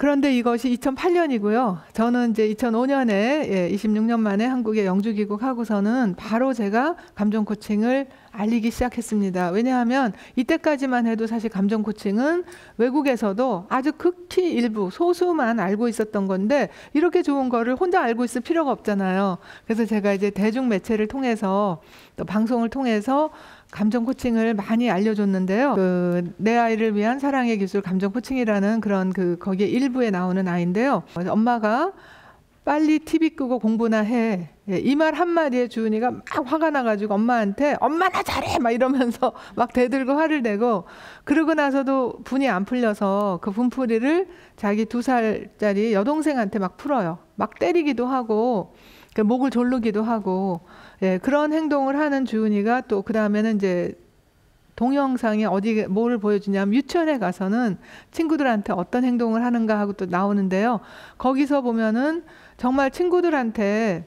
그런데 이것이 2008년이고요. 저는 이제 2005년에 26년 만에 한국에 영주 귀국하고서는 바로 제가 감정 코칭을 알리기 시작했습니다. 왜냐하면 이때까지만 해도 사실 감정 코칭은 외국에서도 아주 극히 일부 소수만 알고 있었던 건데 이렇게 좋은 거를 혼자 알고 있을 필요가 없잖아요. 그래서 제가 이제 대중 매체를 통해서 또 방송을 통해서 감정 코칭을 많이 알려줬는데요. 내 아이를 위한 사랑의 기술 감정 코칭이라는 그런 거기에 일부에 나오는 아이인데요. 엄마가 빨리 TV 끄고 공부나 해. 이 말 한마디에 주은이가 막 화가 나가지고 엄마한테 엄마 나 잘해! 막 이러면서 막 대들고 화를 내고 그러고 나서도 분이 안 풀려서 그 분풀이를 자기 2살짜리 여동생한테 막 풀어요. 막 때리기도 하고 목을 조르기도 하고 그런 행동을 하는 주은이가 또 그 다음에는 이제 동영상에 뭘 보여주냐면 유치원에 가서는 친구들한테 어떤 행동을 하는가 하고 또 나오는데요. 거기서 보면은 정말 친구들한테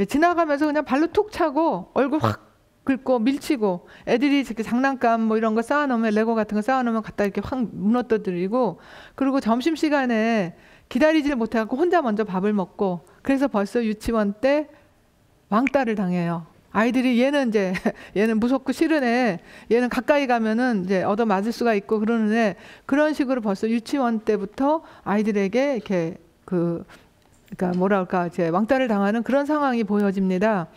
지나가면서 그냥 발로 툭 차고 얼굴 확 긁고 밀치고 애들이 이렇게 장난감 뭐 이런 거 쌓아놓으면 레고 같은 거 쌓아놓으면 갖다 이렇게 확 무너뜨리고 그리고 점심시간에 기다리질 못해갖고 혼자 먼저 밥을 먹고 그래서 벌써 유치원 때 왕따를 당해요. 아이들이 얘는 무섭고 싫은 애, 얘는 가까이 가면은 이제 얻어 맞을 수가 있고 그러는 애, 그런 식으로 벌써 유치원 때부터 아이들에게 이렇게 그러니까 뭐랄까 이제 왕따를 당하는 그런 상황이 보여집니다.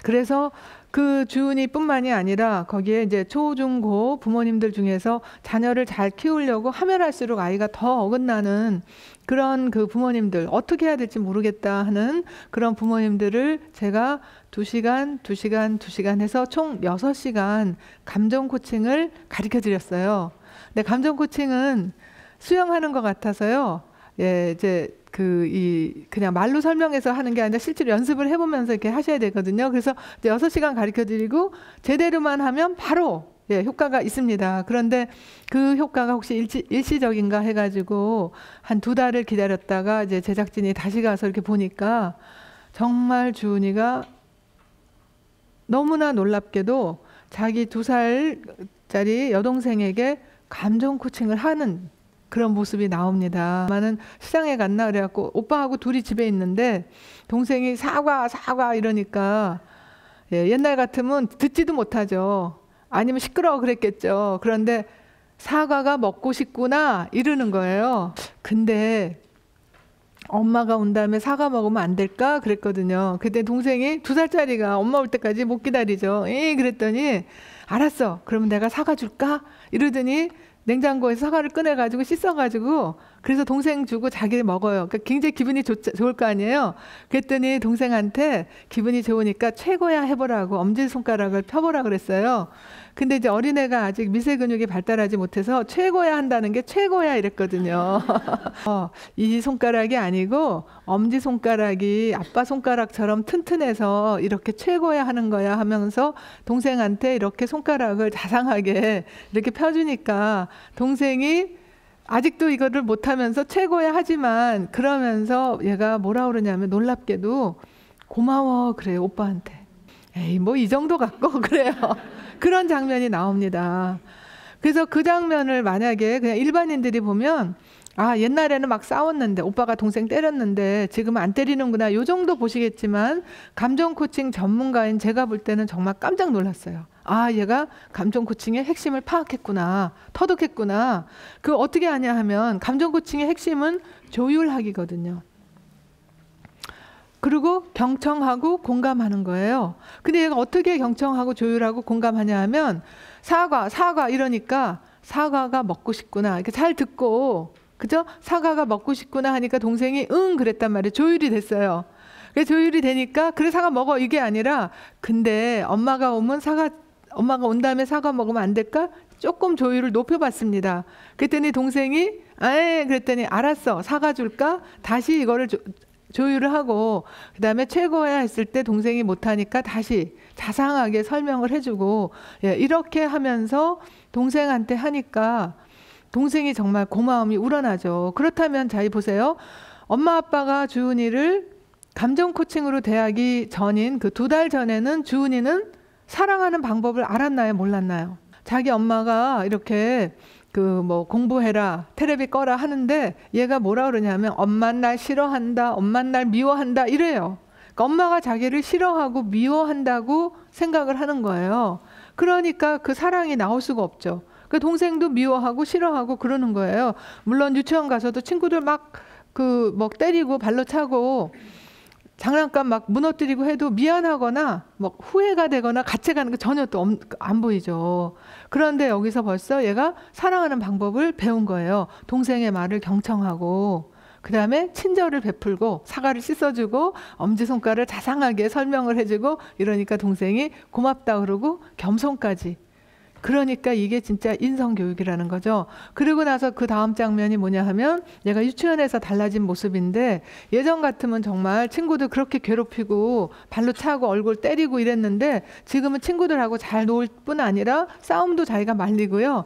그래서 그 주은이뿐만이 아니라 거기에 이제 초, 중, 고 부모님들 중에서 자녀를 잘 키우려고 하면 할수록 아이가 더 어긋나는 그런 부모님들 어떻게 해야 될지 모르겠다 하는 그런 부모님들을 제가 2시간 해서 총 6시간 감정 코칭을 가르쳐 드렸어요. 근데 감정 코칭은 수영하는 것 같아서요. 이제 그냥 말로 설명해서 하는 게 아니라 실제로 연습을 해보면서 이렇게 하셔야 되거든요. 그래서 이제 6시간 가르쳐 드리고 제대로만 하면 바로 효과가 있습니다. 그런데 그 효과가 혹시 일시적인가 해가지고 한 2달을 기다렸다가 이제 제작진이 다시 가서 이렇게 보니까 정말 주은이가 너무나 놀랍게도 자기 2살짜리 여동생에게 감정 코칭을 하는 그런 모습이 나옵니다. 엄마는 시장에 갔나 그래갖고 오빠하고 둘이 집에 있는데 동생이 사과 이러니까 옛날 같으면 듣지도 못하죠. 아니면 시끄러워 그랬겠죠. 그런데 사과가 먹고 싶구나 이러는 거예요. 근데 엄마가 온 다음에 사과 먹으면 안 될까 그랬거든요. 그때 동생이 2살짜리가 엄마 올 때까지 못 기다리죠. 그랬더니 알았어. 그러면 내가 사과 줄까? 이러더니 냉장고에서 사과를 꺼내가지고 씻어가지고 그래서 동생 주고 자기 먹어요. 그러니까 굉장히 기분이 좋을 거 아니에요. 그랬더니 동생한테 기분이 좋으니까 최고야 해보라고 엄지손가락을 펴보라 그랬어요. 근데 이제 어린애가 아직 미세 근육이 발달하지 못해서 최고야 한다는 게 최고야 이랬거든요. 이 손가락이 아니고 엄지손가락이 아빠 손가락처럼 튼튼해서 이렇게 최고야 하는 거야 하면서 동생한테 이렇게 손가락을 자상하게 이렇게 펴주니까 동생이 아직도 이거를 못하면서 최고야 하지만 그러면서 얘가 뭐라 그러냐면 놀랍게도 고마워 그래요 오빠한테. 에이 뭐 이 정도 갖고 그래요. 그런 장면이 나옵니다. 그래서 그 장면을 만약에 그냥 일반인들이 보면 옛날에는 막 싸웠는데 오빠가 동생 때렸는데 지금은 안 때리는구나 요 정도 보시겠지만 감정 코칭 전문가인 제가 볼 때는 정말 깜짝 놀랐어요. 얘가 감정 코칭의 핵심을 파악했구나, 터득했구나. 그 어떻게 하냐 하면 감정 코칭의 핵심은 조율하기거든요. 그리고 경청하고 공감하는 거예요. 근데 얘가 어떻게 경청하고 조율하고 공감하냐 하면 사과 이러니까 사과가 먹고 싶구나 이렇게 잘 듣고 그죠? 사과가 먹고 싶구나 하니까 동생이 응 그랬단 말이에요. 조율이 됐어요. 그래서 조율이 되니까 그래 사과 먹어 이게 아니라 근데 엄마가 온 다음에 사과 먹으면 안 될까? 조금 조율을 높여봤습니다. 그랬더니 동생이 그랬더니 알았어 사과 줄까? 다시 이거를 조율을 하고 그 다음에 최고야 했을 때 동생이 못하니까 다시 자상하게 설명을 해주고 이렇게 하면서 동생한테 하니까 동생이 정말 고마움이 우러나죠. 그렇다면 자 보세요. 엄마 아빠가 주은이를 감정 코칭으로 대하기 전인 그 2달 전에는 주은이는 사랑하는 방법을 알았나요 몰랐나요? 자기 엄마가 이렇게 그 뭐 공부해라, 테레비 꺼라 하는데 얘가 뭐라 그러냐면 엄만 날 싫어한다, 엄만 날 미워한다 이래요. 그러니까 엄마가 자기를 싫어하고 미워한다고 생각을 하는 거예요. 그러니까 그 사랑이 나올 수가 없죠. 그 동생도 미워하고 싫어하고 그러는 거예요. 물론 유치원 가서도 친구들 막 때리고 발로 차고 장난감 막 무너뜨리고 해도 미안하거나 뭐 후회가 되거나 가책하는 게 전혀 또 안 보이죠. 그런데 여기서 벌써 얘가 사랑하는 방법을 배운 거예요. 동생의 말을 경청하고 그 다음에 친절을 베풀고 사과를 씻어주고 엄지손가락을 자상하게 설명을 해주고 이러니까 동생이 고맙다 그러고 겸손까지. 그러니까 이게 진짜 인성교육이라는 거죠. 그리고 나서 그 다음 장면이 뭐냐 하면 얘가 유치원에서 달라진 모습인데 예전 같으면 정말 친구들 그렇게 괴롭히고 발로 차고 얼굴 때리고 이랬는데 지금은 친구들하고 잘 놀 뿐 아니라 싸움도 자기가 말리고요.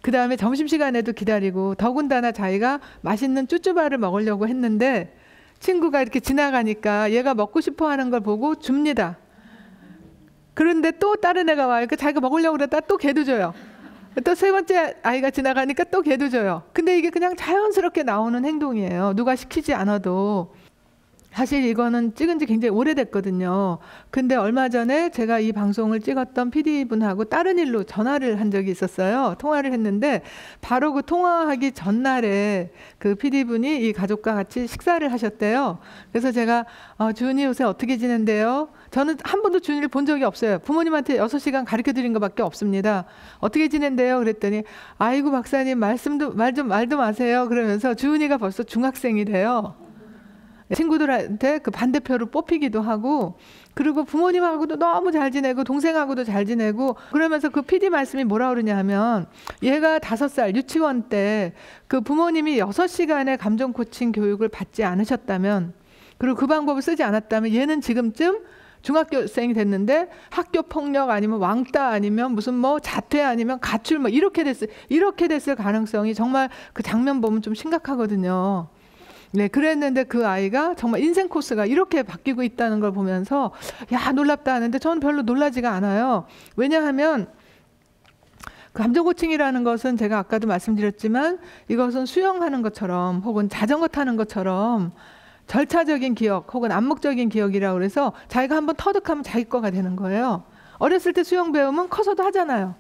그 다음에 점심시간에도 기다리고 더군다나 자기가 맛있는 쭈쭈바를 먹으려고 했는데 친구가 이렇게 지나가니까 얘가 먹고 싶어 하는 걸 보고 줍니다. 그런데 또 다른 애가 와요. 자기가 먹으려고 그러다 또 걔도 줘요. 또 세 번째 아이가 지나가니까 또 걔도 줘요. 근데 이게 그냥 자연스럽게 나오는 행동이에요. 누가 시키지 않아도. 사실 이거는 찍은 지 굉장히 오래됐거든요. 근데 얼마 전에 제가 이 방송을 찍었던 PD분하고 다른 일로 전화를 한 적이 있었어요. 통화를 했는데 바로 그 통화하기 전날에 그 PD분이 이 가족과 같이 식사를 하셨대요. 그래서 제가 주은이 요새 어떻게 지낸대요? 저는 한 번도 주은이를 본 적이 없어요. 부모님한테 6시간 가르쳐 드린 것밖에 없습니다. 어떻게 지낸대요? 그랬더니 아이고 박사님 말 좀 마세요. 그러면서 주은이가 벌써 중학생이래요. 친구들한테 그 반대표로 뽑히기도 하고 그리고 부모님하고도 너무 잘 지내고 동생하고도 잘 지내고 그러면서 그 PD 말씀이 뭐라 그러냐 하면 얘가 5살 유치원 때 그 부모님이 6시간의 감정 코칭 교육을 받지 않으셨다면 그리고 그 방법을 쓰지 않았다면 얘는 지금쯤 중학교생이 됐는데 학교 폭력 아니면 왕따 아니면 무슨 뭐 자퇴 아니면 가출 뭐 이렇게 됐을 가능성이 정말 그 장면 보면 좀 심각하거든요. 네, 그랬는데 그 아이가 정말 인생 코스가 이렇게 바뀌고 있다는 걸 보면서 야 놀랍다 하는데 저는 별로 놀라지가 않아요. 왜냐하면 감정 코칭이라는 것은 제가 아까도 말씀드렸지만 이것은 수영하는 것처럼 혹은 자전거 타는 것처럼 절차적인 기억 혹은 암묵적인 기억이라고 그래서 자기가 한번 터득하면 자기 거가 되는 거예요. 어렸을 때 수영 배우면 커서도 하잖아요.